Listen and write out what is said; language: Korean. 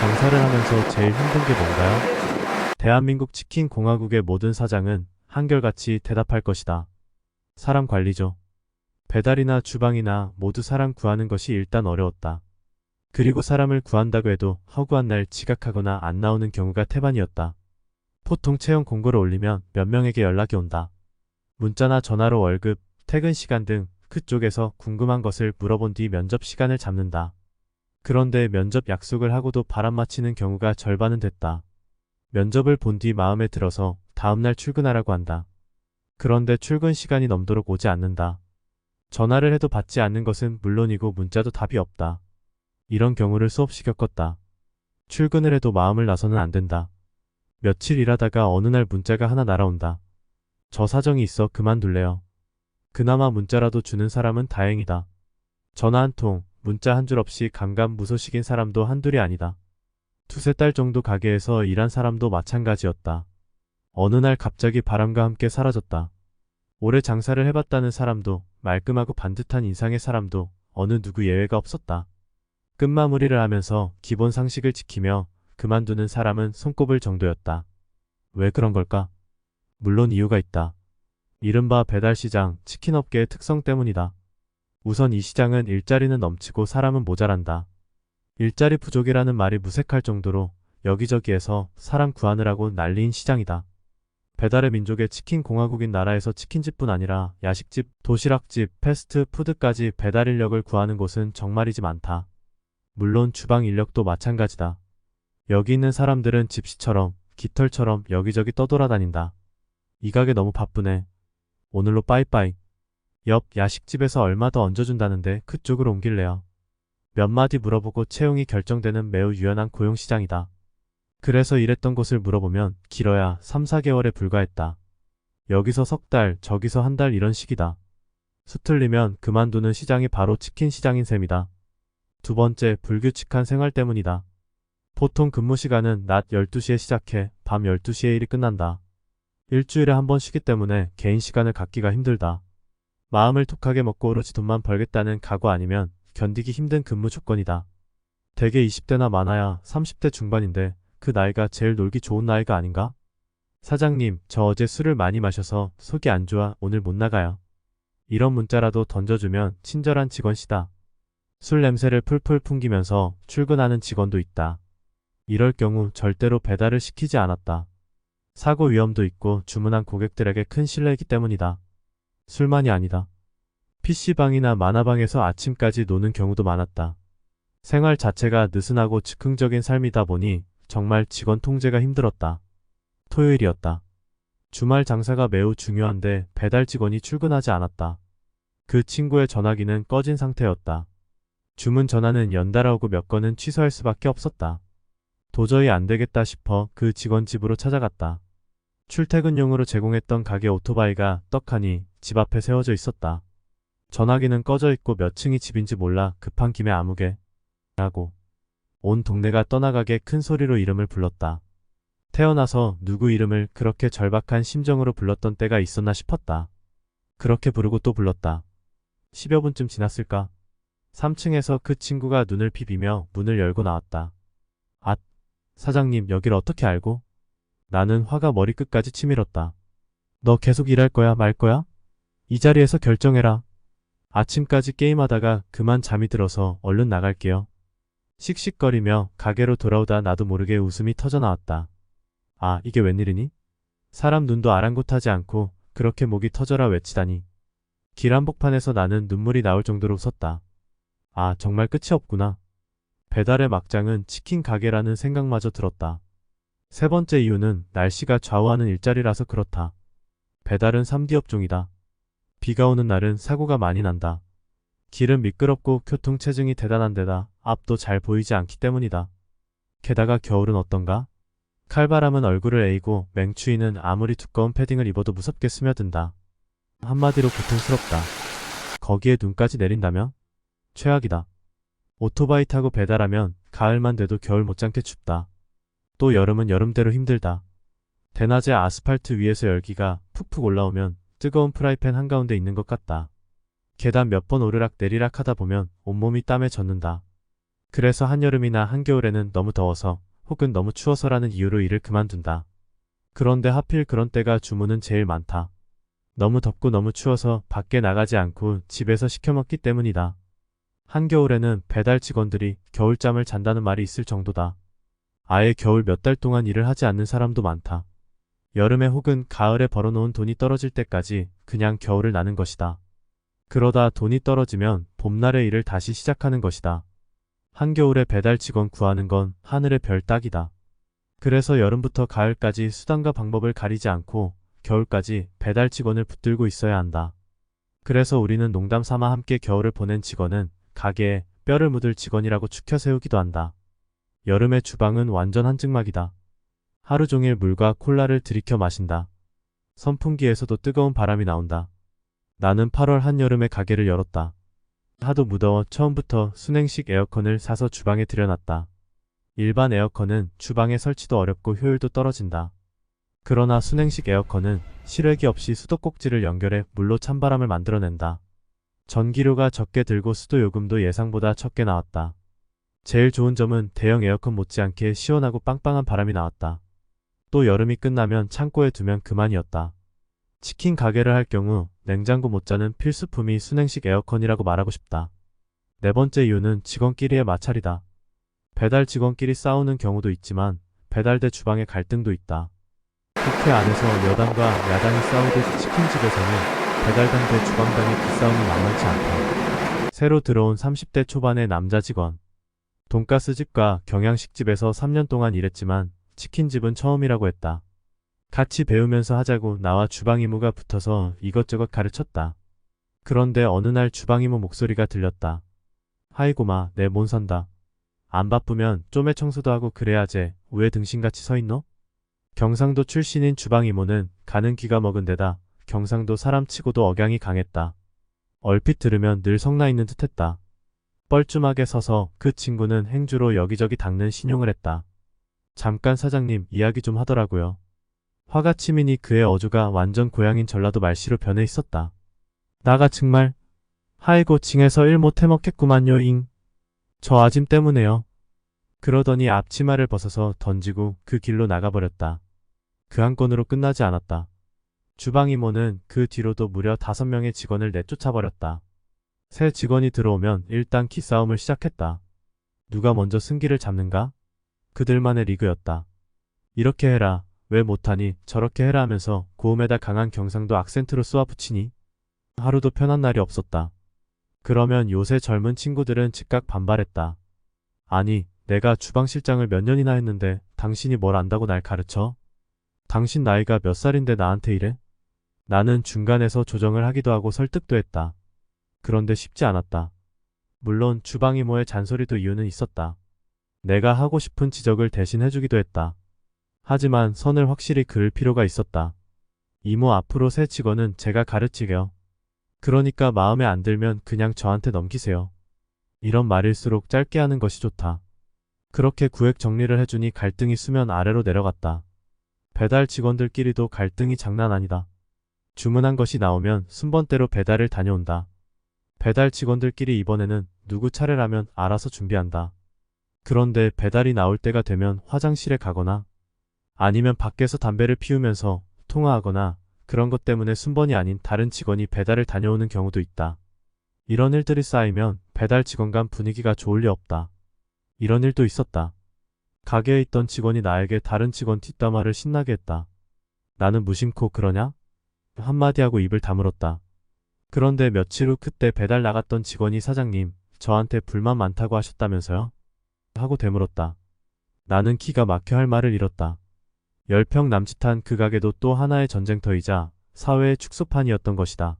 장사를 하면서 제일 힘든 게 뭔가요? 대한민국 치킨 공화국의 모든 사장은 한결같이 대답할 것이다. 사람 관리죠. 배달이나 주방이나 모두 사람 구하는 것이 일단 어려웠다. 그리고 사람을 구한다고 해도 허구한 날 지각하거나 안 나오는 경우가 태반이었다. 보통 채용 공고를 올리면 몇 명에게 연락이 온다. 문자나 전화로 월급, 퇴근 시간 등 그쪽에서 궁금한 것을 물어본 뒤 면접 시간을 잡는다. 그런데 면접 약속을 하고도 바람 맞히는 경우가 절반은 됐다. 면접을 본 뒤 마음에 들어서 다음날 출근하라고 한다. 그런데 출근 시간이 넘도록 오지 않는다. 전화를 해도 받지 않는 것은 물론이고 문자도 답이 없다. 이런 경우를 수없이 겪었다. 출근을 해도 마음을 놔서는 안 된다. 며칠 일하다가 어느 날 문자가 하나 날아온다. 저 사정이 있어 그만둘래요. 그나마 문자라도 주는 사람은 다행이다. 전화 한 통, 문자 한 줄 없이 감감무소식인 사람도 한둘이 아니다. 두세 달 정도 가게에서 일한 사람도 마찬가지였다. 어느 날 갑자기 바람과 함께 사라졌다. 오래 장사를 해봤다는 사람도, 말끔하고 반듯한 인상의 사람도 어느 누구 예외가 없었다. 끝마무리를 하면서 기본 상식을 지키며 그만두는 사람은 손꼽을 정도였다. 왜 그런 걸까? 물론 이유가 있다. 이른바 배달시장, 치킨업계의 특성 때문이다. 우선 이 시장은 일자리는 넘치고 사람은 모자란다. 일자리 부족이라는 말이 무색할 정도로 여기저기에서 사람 구하느라고 난리인 시장이다. 배달의 민족의 치킨 공화국인 나라에서 치킨집뿐 아니라 야식집, 도시락집, 패스트푸드까지 배달 인력을 구하는 곳은 정말이지 많다. 물론 주방 인력도 마찬가지다. 여기 있는 사람들은 집시처럼 깃털처럼 여기저기 떠돌아다닌다. 이 가게 너무 바쁘네. 오늘로 빠이빠이. 옆 야식집에서 얼마 더 얹어준다는데 그쪽으로 옮길래요. 몇 마디 물어보고 채용이 결정되는 매우 유연한 고용시장이다. 그래서 일했던 곳을 물어보면 길어야 3, 4개월에 불과했다. 여기서 석 달, 저기서 한 달 이런 식이다. 수틀리면 그만두는 시장이 바로 치킨 시장인 셈이다. 두 번째, 불규칙한 생활 때문이다. 보통 근무 시간은 낮 12시에 시작해 밤 12시에 일이 끝난다. 일주일에 한 번 쉬기 때문에 개인 시간을 갖기가 힘들다. 마음을 독하게 먹고 오로지 돈만 벌겠다는 각오 아니면 견디기 힘든 근무 조건이다. 대개 20대나 많아야 30대 중반인데 그 나이가 제일 놀기 좋은 나이가 아닌가? 사장님, 저 어제 술을 많이 마셔서 속이 안 좋아 오늘 못 나가요. 이런 문자라도 던져주면 친절한 직원시다. 술 냄새를 풀풀 풍기면서 출근하는 직원도 있다. 이럴 경우 절대로 배달을 시키지 않았다. 사고 위험도 있고 주문한 고객들에게 큰 신뢰이기 때문이다. 술만이 아니다. PC방이나 만화방에서 아침까지 노는 경우도 많았다. 생활 자체가 느슨하고 즉흥적인 삶이다 보니 정말 직원 통제가 힘들었다. 토요일이었다. 주말 장사가 매우 중요한데 배달 직원이 출근하지 않았다. 그 친구의 전화기는 꺼진 상태였다. 주문 전화는 연달아 오고 몇 건은 취소할 수밖에 없었다. 도저히 안 되겠다 싶어 그 직원 집으로 찾아갔다. 출퇴근용으로 제공했던 가게 오토바이가 떡하니 집 앞에 세워져 있었다. 전화기는 꺼져 있고 몇 층이 집인지 몰라 급한 김에 아무개 라고 온 동네가 떠나가게 큰 소리로 이름을 불렀다. 태어나서 누구 이름을 그렇게 절박한 심정으로 불렀던 때가 있었나 싶었다. 그렇게 부르고 또 불렀다. 10여 분쯤 지났을까? 3층에서 그 친구가 눈을 비비며 문을 열고 나왔다. 앗, 사장님 여길 어떻게 알고? 나는 화가 머리끝까지 치밀었다. 너 계속 일할 거야 말 거야? 이 자리에서 결정해라. 아침까지 게임하다가 그만 잠이 들어서 얼른 나갈게요. 씩씩거리며 가게로 돌아오다 나도 모르게 웃음이 터져나왔다. 아, 이게 웬일이니? 사람 눈도 아랑곳하지 않고 그렇게 목이 터져라 외치다니. 길 한복판에서 나는 눈물이 나올 정도로 웃었다. 아, 정말 끝이 없구나. 배달의 막장은 치킨 가게라는 생각마저 들었다. 세 번째 이유는 날씨가 좌우하는 일자리라서 그렇다. 배달은 3D 업종이다. 비가 오는 날은 사고가 많이 난다. 길은 미끄럽고 교통체증이 대단한 데다 앞도 잘 보이지 않기 때문이다. 게다가 겨울은 어떤가? 칼바람은 얼굴을 에이고 맹추위는 아무리 두꺼운 패딩을 입어도 무섭게 스며든다. 한마디로 고통스럽다. 거기에 눈까지 내린다면? 최악이다. 오토바이 타고 배달하면 가을만 돼도 겨울 못지않게 춥다. 또 여름은 여름대로 힘들다. 대낮에 아스팔트 위에서 열기가 푹푹 올라오면 뜨거운 프라이팬 한가운데 있는 것 같다. 계단 몇 번 오르락 내리락 하다 보면 온몸이 땀에 젖는다. 그래서 한여름이나 한겨울에는 너무 더워서 혹은 너무 추워서라는 이유로 일을 그만둔다. 그런데 하필 그런 때가 주문은 제일 많다. 너무 덥고 너무 추워서 밖에 나가지 않고 집에서 시켜 먹기 때문이다. 한겨울에는 배달 직원들이 겨울잠을 잔다는 말이 있을 정도다. 아예 겨울 몇 달 동안 일을 하지 않는 사람도 많다. 여름에 혹은 가을에 벌어놓은 돈이 떨어질 때까지 그냥 겨울을 나는 것이다. 그러다 돈이 떨어지면 봄날의 일을 다시 시작하는 것이다. 한겨울에 배달 직원 구하는 건 하늘의 별 따기다. 그래서 여름부터 가을까지 수단과 방법을 가리지 않고 겨울까지 배달 직원을 붙들고 있어야 한다. 그래서 우리는 농담 삼아 함께 겨울을 보낸 직원은 가게에 뼈를 묻을 직원이라고 추켜 세우기도 한다. 여름의 주방은 완전 한증막이다. 하루 종일 물과 콜라를 들이켜 마신다. 선풍기에서도 뜨거운 바람이 나온다. 나는 8월 한여름에 가게를 열었다. 하도 무더워 처음부터 순행식 에어컨을 사서 주방에 들여놨다. 일반 에어컨은 주방에 설치도 어렵고 효율도 떨어진다. 그러나 순행식 에어컨은 실외기 없이 수도꼭지를 연결해 물로 찬바람을 만들어낸다. 전기료가 적게 들고 수도 요금도 예상보다 적게 나왔다. 제일 좋은 점은 대형 에어컨 못지않게 시원하고 빵빵한 바람이 나왔다. 또 여름이 끝나면 창고에 두면 그만이었다. 치킨 가게를 할 경우 냉장고 못자는 필수품이 순행식 에어컨이라고 말하고 싶다. 네 번째 이유는 직원끼리의 마찰이다. 배달 직원끼리 싸우는 경우도 있지만 배달대 주방의 갈등도 있다. 국회 안에서 여당과 야당이 싸우듯 치킨집에서는 배달당 대 주방당의 기싸움이 만만치 않다. 새로 들어온 30대 초반의 남자 직원. 돈가스집과 경양식집에서 3년 동안 일했지만 치킨집은 처음이라고 했다. 같이 배우면서 하자고 나와 주방이모가 붙어서 이것저것 가르쳤다. 그런데 어느 날 주방이모 목소리가 들렸다. 하이고마, 내 못 산다. 안 바쁘면 좀에 청소도 하고 그래야지 왜 등신같이 서 있노? 경상도 출신인 주방이모는 가는 기가 먹은 데다 경상도 사람 치고도 억양이 강했다. 얼핏 들으면 늘 성나 있는 듯했다. 뻘쭘하게 서서 그 친구는 행주로 여기저기 닦는 신용을 했다. 잠깐 사장님 이야기 좀 하더라고요. 화가 치미니 그의 어조가 완전 고향인 전라도 말씨로 변해 있었다. 나가 정말 하이고 징에서 일 못 해먹겠구만요 잉. 저 아짐 때문에요. 그러더니 앞치마를 벗어서 던지고 그 길로 나가버렸다. 그 한 건으로 끝나지 않았다. 주방이모는 그 뒤로도 무려 5명의 직원을 내쫓아버렸다. 새 직원이 들어오면 일단 기싸움을 시작했다. 누가 먼저 승기를 잡는가? 그들만의 리그였다. 이렇게 해라, 왜 못하니, 저렇게 해라 하면서 고음에다 강한 경상도 악센트로 쏘아붙이니? 하루도 편한 날이 없었다. 그러면 요새 젊은 친구들은 즉각 반발했다. 아니, 내가 주방실장을 몇 년이나 했는데 당신이 뭘 안다고 날 가르쳐? 당신 나이가 몇 살인데 나한테 이래? 나는 중간에서 조정을 하기도 하고 설득도 했다. 그런데 쉽지 않았다. 물론 주방이모의 잔소리도 이유는 있었다. 내가 하고 싶은 지적을 대신 해주기도 했다. 하지만 선을 확실히 그을 필요가 있었다. 이모 앞으로 새 직원은 제가 가르치게요. 그러니까 마음에 안 들면 그냥 저한테 넘기세요. 이런 말일수록 짧게 하는 것이 좋다. 그렇게 구획 정리를 해주니 갈등이 수면 아래로 내려갔다. 배달 직원들끼리도 갈등이 장난 아니다. 주문한 것이 나오면 순번대로 배달을 다녀온다. 배달 직원들끼리 이번에는 누구 차례라면 알아서 준비한다. 그런데 배달이 나올 때가 되면 화장실에 가거나 아니면 밖에서 담배를 피우면서 통화하거나 그런 것 때문에 순번이 아닌 다른 직원이 배달을 다녀오는 경우도 있다. 이런 일들이 쌓이면 배달 직원 간 분위기가 좋을 리 없다. 이런 일도 있었다. 가게에 있던 직원이 나에게 다른 직원 뒷담화를 신나게 했다. 나는 무심코 그러냐? 한마디 하고 입을 다물었다. 그런데 며칠 후 그때 배달 나갔던 직원이 사장님, 저한테 불만 많다고 하셨다면서요? 하고 되물었다. 나는 기가 막혀 할 말을 잃었다. 10평 남짓한 그 가게도 또 하나의 전쟁터이자 사회의 축소판이었던 것이다.